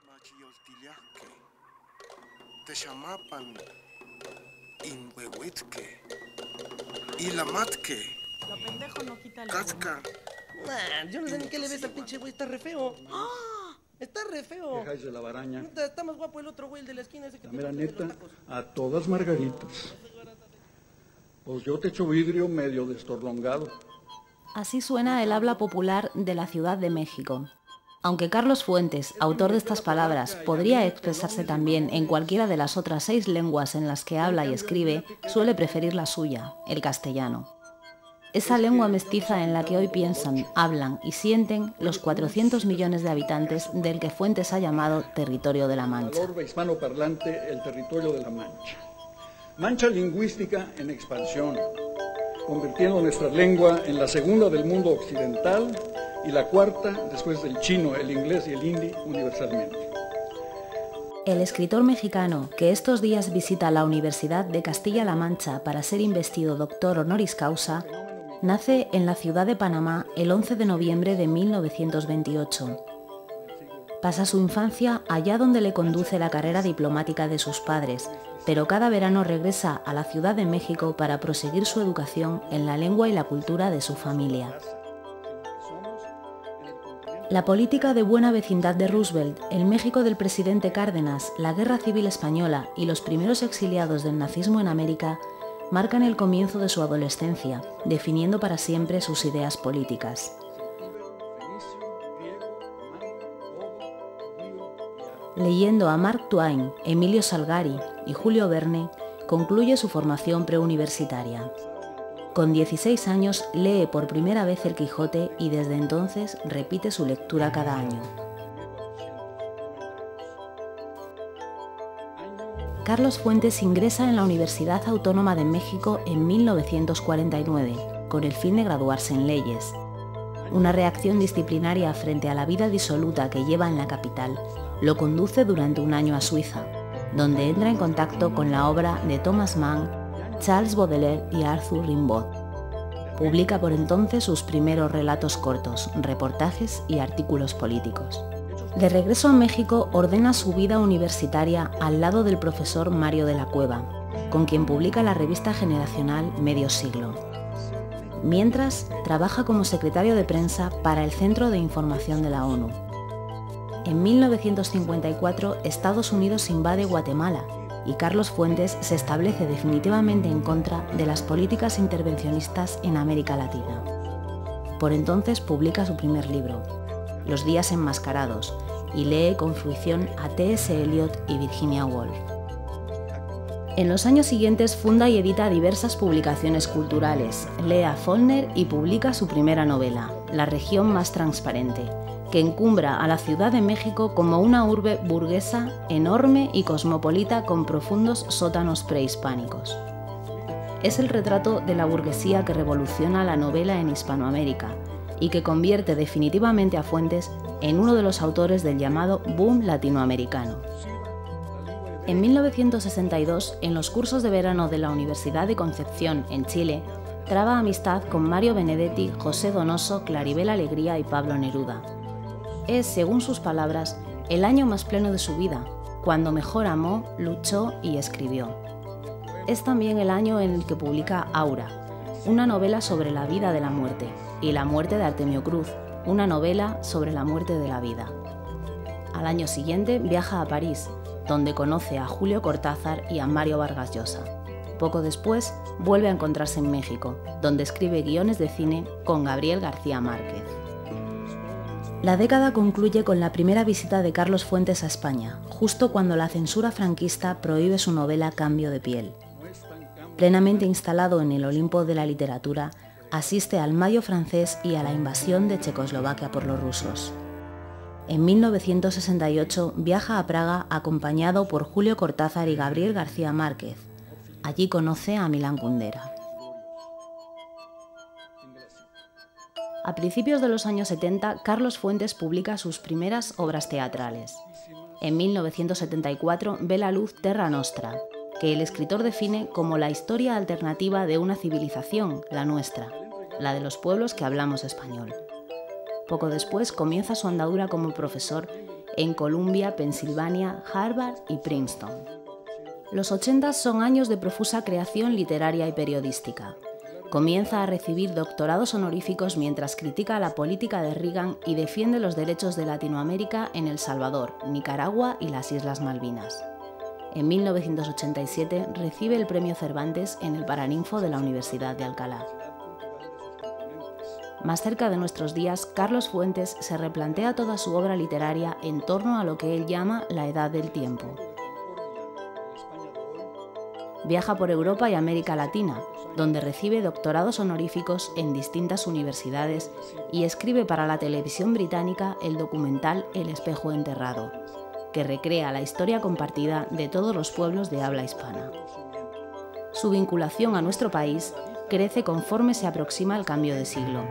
Machiyoltiliahque, Texamapan, Inhuehuetzque, Ilamatque, Lo pendejo no quita el Catzca. Nah, yo no sé ni qué le ves al pinche güey, está re feo. Está re feo. Dejáis de la baraña. Está más guapo el otro güey, el de la esquina ese que La mera tiene los neta, tacos. a todas margaritas. Pues yo te echo vidrio medio destorlongado. Así suena el habla popular de la Ciudad de México. Aunque Carlos Fuentes, autor de estas palabras, podría expresarse también en cualquiera de las otras 6 lenguas en las que habla y escribe, suele preferir la suya, el castellano. Esa lengua mestiza en la que hoy piensan, hablan y sienten los 400 millones de habitantes del que Fuentes ha llamado Territorio de la Mancha. El orbe hispanoparlante, el territorio de la Mancha. Mancha lingüística en expansión, convirtiendo nuestra lengua en la segunda del mundo occidental y la cuarta, después del chino, el inglés y el hindi, universalmente. El escritor mexicano, que estos días visita la Universidad de Castilla-La Mancha para ser investido doctor honoris causa, nace en la ciudad de Panamá el 11 de noviembre de 1928. Pasa su infancia allá donde le conduce la carrera diplomática de sus padres, pero cada verano regresa a la Ciudad de México para proseguir su educación en la lengua y la cultura de su familia. La política de buena vecindad de Roosevelt, el México del presidente Cárdenas, la Guerra Civil Española y los primeros exiliados del nazismo en América marcan el comienzo de su adolescencia, definiendo para siempre sus ideas políticas. Leyendo a Mark Twain, Emilio Salgari y Julio Verne, concluye su formación preuniversitaria. Con 16 años lee por primera vez El Quijote y desde entonces repite su lectura cada año. Carlos Fuentes ingresa en la Universidad Autónoma de México en 1949, con el fin de graduarse en leyes. Una reacción disciplinaria frente a la vida disoluta que lleva en la capital lo conduce durante un año a Suiza, donde entra en contacto con la obra de Thomas Mann, Charles Baudelaire y Arthur Rimbaud. Publica por entonces sus primeros relatos cortos, reportajes y artículos políticos. De regreso a México ordena su vida universitaria al lado del profesor Mario de la Cueva, con quien publica la revista generacional Medio Siglo. Mientras, trabaja como secretario de prensa para el Centro de Información de la ONU. En 1954, Estados Unidos invade Guatemala y Carlos Fuentes se establece definitivamente en contra de las políticas intervencionistas en América Latina. Por entonces publica su primer libro, Los días enmascarados, y lee con fruición a T.S. Eliot y Virginia Woolf. En los años siguientes funda y edita diversas publicaciones culturales, lee a Faulkner y publica su primera novela, La región más transparente, que encumbra a la Ciudad de México como una urbe burguesa, enorme y cosmopolita con profundos sótanos prehispánicos. Es el retrato de la burguesía que revoluciona la novela en Hispanoamérica y que convierte definitivamente a Fuentes en uno de los autores del llamado boom latinoamericano. En 1962, en los cursos de verano de la Universidad de Concepción, en Chile, traba amistad con Mario Benedetti, José Donoso, Claribel Alegría y Pablo Neruda. Es, según sus palabras, el año más pleno de su vida, cuando mejor amó, luchó y escribió. Es también el año en el que publica Aura, una novela sobre la vida de la muerte, y La muerte de Artemio Cruz, una novela sobre la muerte de la vida. Al año siguiente viaja a París, donde conoce a Julio Cortázar y a Mario Vargas Llosa. Poco después vuelve a encontrarse en México, donde escribe guiones de cine con Gabriel García Márquez. La década concluye con la primera visita de Carlos Fuentes a España, justo cuando la censura franquista prohíbe su novela Cambio de piel. Plenamente instalado en el Olimpo de la literatura, asiste al Mayo francés y a la invasión de Checoslovaquia por los rusos. En 1968 viaja a Praga acompañado por Julio Cortázar y Gabriel García Márquez. Allí conoce a Milán Kundera. A principios de los años 70, Carlos Fuentes publica sus primeras obras teatrales. En 1974 ve la luz Terra Nostra, que el escritor define como la historia alternativa de una civilización, la nuestra, la de los pueblos que hablamos español. Poco después comienza su andadura como profesor en Columbia, Pensilvania, Harvard y Princeton. Los 80 son años de profusa creación literaria y periodística. Comienza a recibir doctorados honoríficos mientras critica la política de Reagan y defiende los derechos de Latinoamérica en El Salvador, Nicaragua y las Islas Malvinas. En 1987 recibe el Premio Cervantes en el Paraninfo de la Universidad de Alcalá. Más cerca de nuestros días, Carlos Fuentes se replantea toda su obra literaria en torno a lo que él llama la edad del tiempo. Viaja por Europa y América Latina, donde recibe doctorados honoríficos en distintas universidades y escribe para la televisión británica el documental El espejo enterrado, que recrea la historia compartida de todos los pueblos de habla hispana. Su vinculación a nuestro país crece conforme se aproxima el cambio de siglo.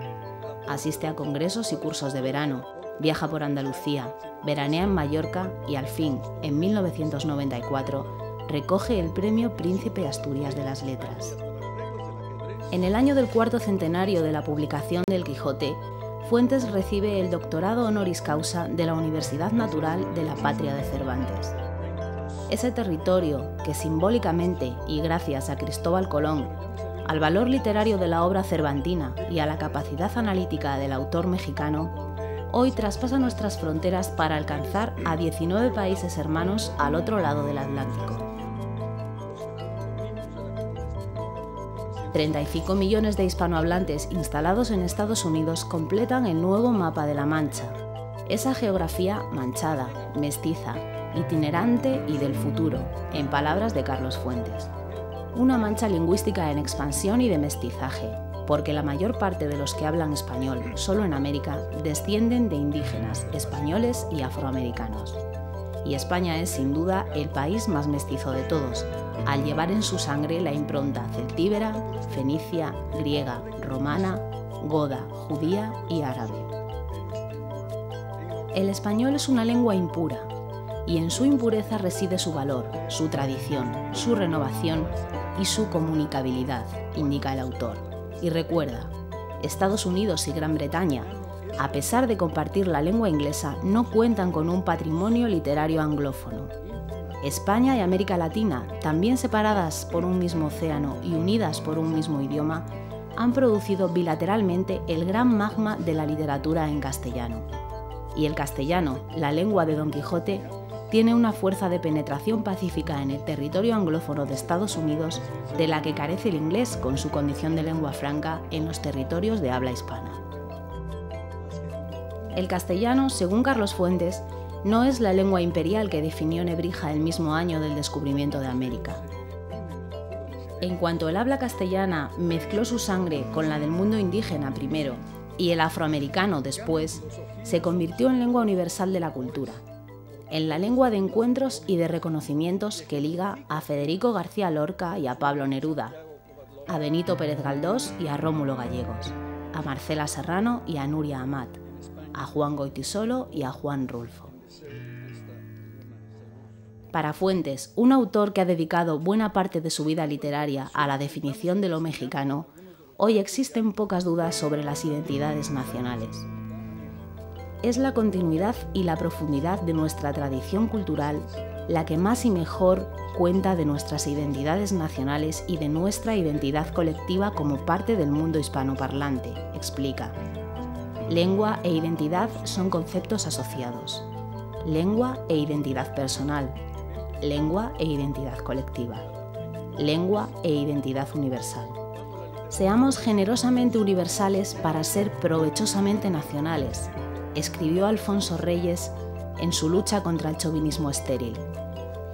Asiste a congresos y cursos de verano, viaja por Andalucía, veranea en Mallorca y al fin, en 1994, recoge el Premio Príncipe Asturias de las Letras. En el año del cuarto centenario de la publicación del Quijote, Fuentes recibe el doctorado honoris causa de la Universidad Natural de la Patria de Cervantes. Ese territorio que simbólicamente, y gracias a Cristóbal Colón, al valor literario de la obra cervantina y a la capacidad analítica del autor mexicano, hoy traspasa nuestras fronteras para alcanzar a 19 países hermanos al otro lado del Atlántico. 35 millones de hispanohablantes instalados en Estados Unidos completan el nuevo mapa de la Mancha, esa geografía manchada, mestiza, itinerante y del futuro, en palabras de Carlos Fuentes. Una mancha lingüística en expansión y de mestizaje, porque la mayor parte de los que hablan español solo en América descienden de indígenas, españoles y afroamericanos. Y España es sin duda el país más mestizo de todos, al llevar en su sangre la impronta celtíbera, fenicia, griega, romana, goda, judía y árabe. El español es una lengua impura, y en su impureza reside su valor, su tradición, su renovación y su comunicabilidad, indica el autor. Y recuerda, Estados Unidos y Gran Bretaña, a pesar de compartir la lengua inglesa, no cuentan con un patrimonio literario anglófono. España y América Latina, también separadas por un mismo océano y unidas por un mismo idioma, han producido bilateralmente el gran magma de la literatura en castellano. Y el castellano, la lengua de Don Quijote, tiene una fuerza de penetración pacífica en el territorio anglófono de Estados Unidos de la que carece el inglés con su condición de lengua franca en los territorios de habla hispana. El castellano, según Carlos Fuentes, no es la lengua imperial que definió Nebrija el mismo año del descubrimiento de América. En cuanto el habla castellana mezcló su sangre con la del mundo indígena primero y el afroamericano después, se convirtió en lengua universal de la cultura, en la lengua de encuentros y de reconocimientos que liga a Federico García Lorca y a Pablo Neruda, a Benito Pérez Galdós y a Rómulo Gallegos, a Marcela Serrano y a Nuria Amat, a Juan Goytisolo y a Juan Rulfo. Para Fuentes, un autor que ha dedicado buena parte de su vida literaria a la definición de lo mexicano, hoy existen pocas dudas sobre las identidades nacionales. Es la continuidad y la profundidad de nuestra tradición cultural la que más y mejor cuenta de nuestras identidades nacionales y de nuestra identidad colectiva como parte del mundo hispanoparlante, explica. Lengua e identidad son conceptos asociados. Lengua e identidad personal. Lengua e identidad colectiva. Lengua e identidad universal. Seamos generosamente universales para ser provechosamente nacionales, escribió Alfonso Reyes en su lucha contra el chauvinismo estéril.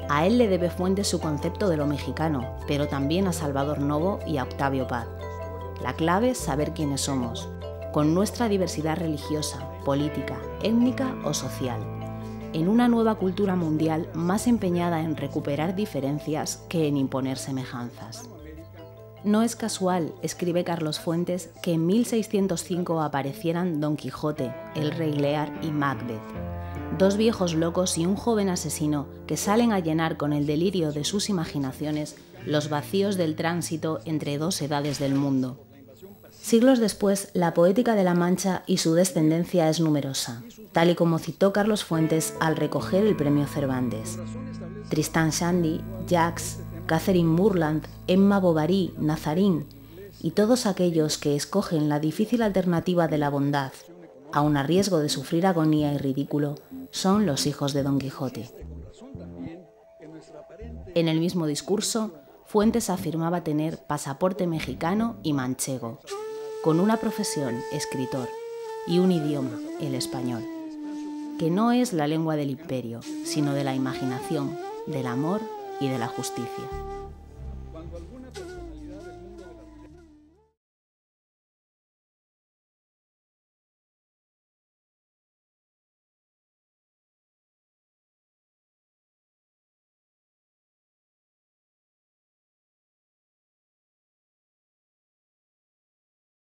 A él le debe Fuentes su concepto de lo mexicano, pero también a Salvador Novo y a Octavio Paz. La clave es saber quiénes somos, con nuestra diversidad religiosa, política, étnica o social, en una nueva cultura mundial más empeñada en recuperar diferencias que en imponer semejanzas. No es casual, escribe Carlos Fuentes, que en 1605 aparecieran Don Quijote, el Rey Lear y Macbeth, dos viejos locos y un joven asesino que salen a llenar con el delirio de sus imaginaciones los vacíos del tránsito entre dos edades del mundo. Siglos después, la poética de La Mancha y su descendencia es numerosa, tal y como citó Carlos Fuentes al recoger el premio Cervantes. Tristan Shandy, Jacques, Catherine Morland, Emma Bovary, Nazarín y todos aquellos que escogen la difícil alternativa de la bondad, aun a riesgo de sufrir agonía y ridículo, son los hijos de Don Quijote. En el mismo discurso, Fuentes afirmaba tener pasaporte mexicano y manchego, con una profesión, escritor, y un idioma, el español, que no es la lengua del imperio, sino de la imaginación, del amor y de la justicia.